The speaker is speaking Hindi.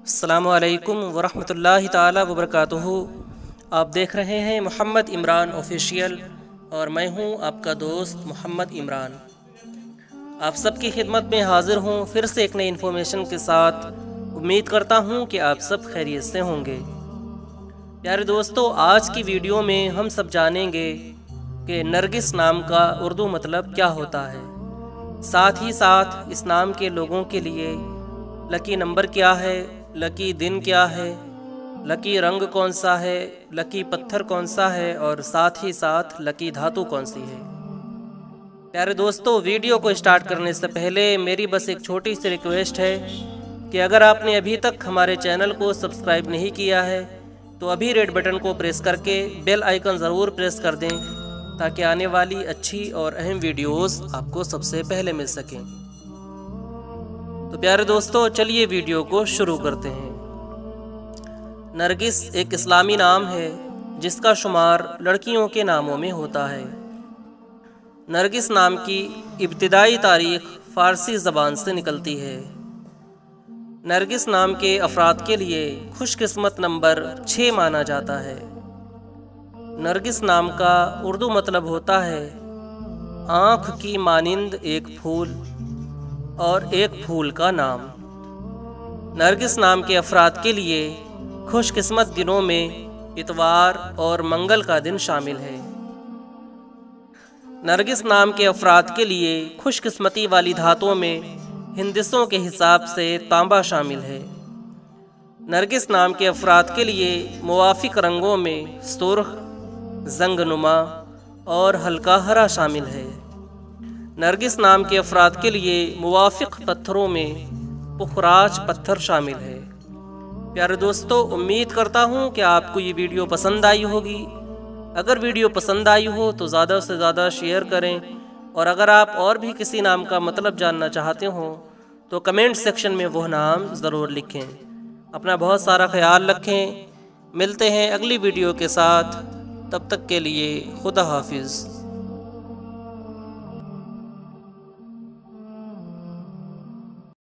अस्सलामु अलैकुम वरहमतुल्लाहि ताला वबरकातुहू। आप देख रहे हैं मोहम्मद इमरान ऑफिशियल और मैं हूं आपका दोस्त मोहम्मद इमरान। आप सबकी खिदमत में हाज़िर हूं फिर से एक नई इन्फॉर्मेशन के साथ। उम्मीद करता हूं कि आप सब खैरियत से होंगे। प्यारे दोस्तों, आज की वीडियो में हम सब जानेंगे कि नरगिस नाम का उर्दू मतलब क्या होता है, साथ ही साथ इस नाम के लोगों के लिए लकी नंबर क्या है, लकी दिन क्या है, लकी रंग कौन सा है, लकी पत्थर कौन सा है और साथ ही साथ लकी धातु कौन सी है। प्यारे दोस्तों, वीडियो को स्टार्ट करने से पहले मेरी बस एक छोटी सी रिक्वेस्ट है कि अगर आपने अभी तक हमारे चैनल को सब्सक्राइब नहीं किया है तो अभी रेड बटन को प्रेस करके बेल आइकन ज़रूर प्रेस कर दें ताकि आने वाली अच्छी और अहम वीडियोस आपको सबसे पहले मिल सकें। तो प्यारे दोस्तों, चलिए वीडियो को शुरू करते हैं। नरगिस एक इस्लामी नाम है जिसका शुमार लड़कियों के नामों में होता है। नरगिस नाम की इब्तिदाई तारीख फ़ारसी ज़बान से निकलती है। नरगिस नाम के अफराद के लिए खुशकिस्मत नंबर 6 माना जाता है। नरगिस नाम का उर्दू मतलब होता है आँख की मानिंद एक फूल और एक फूल का नाम। नरगिस नाम के अफराद के लिए खुशकिस्मत दिनों में इतवार और मंगल का दिन शामिल है। नरगिस नाम के अफराद के लिए खुशकिस्मती वाली धातुओं में हिंदिसों के हिसाब से तांबा शामिल है। नरगिस नाम के अफराद के लिए मुवाफिक रंगों में सुर्ख, जंगनुमा और हल्का हरा शामिल है। नरगिस नाम के अफराद के लिए मुवाफिक पत्थरों में पुखराज पत्थर शामिल है। प्यारे दोस्तों, उम्मीद करता हूँ कि आपको ये वीडियो पसंद आई होगी। अगर वीडियो पसंद आई हो तो ज़्यादा से ज़्यादा शेयर करें और अगर आप और भी किसी नाम का मतलब जानना चाहते हो तो कमेंट सेक्शन में वह नाम ज़रूर लिखें। अपना बहुत सारा ख्याल रखें। मिलते हैं अगली वीडियो के साथ, तब तक के लिए खुदा हाफिज़।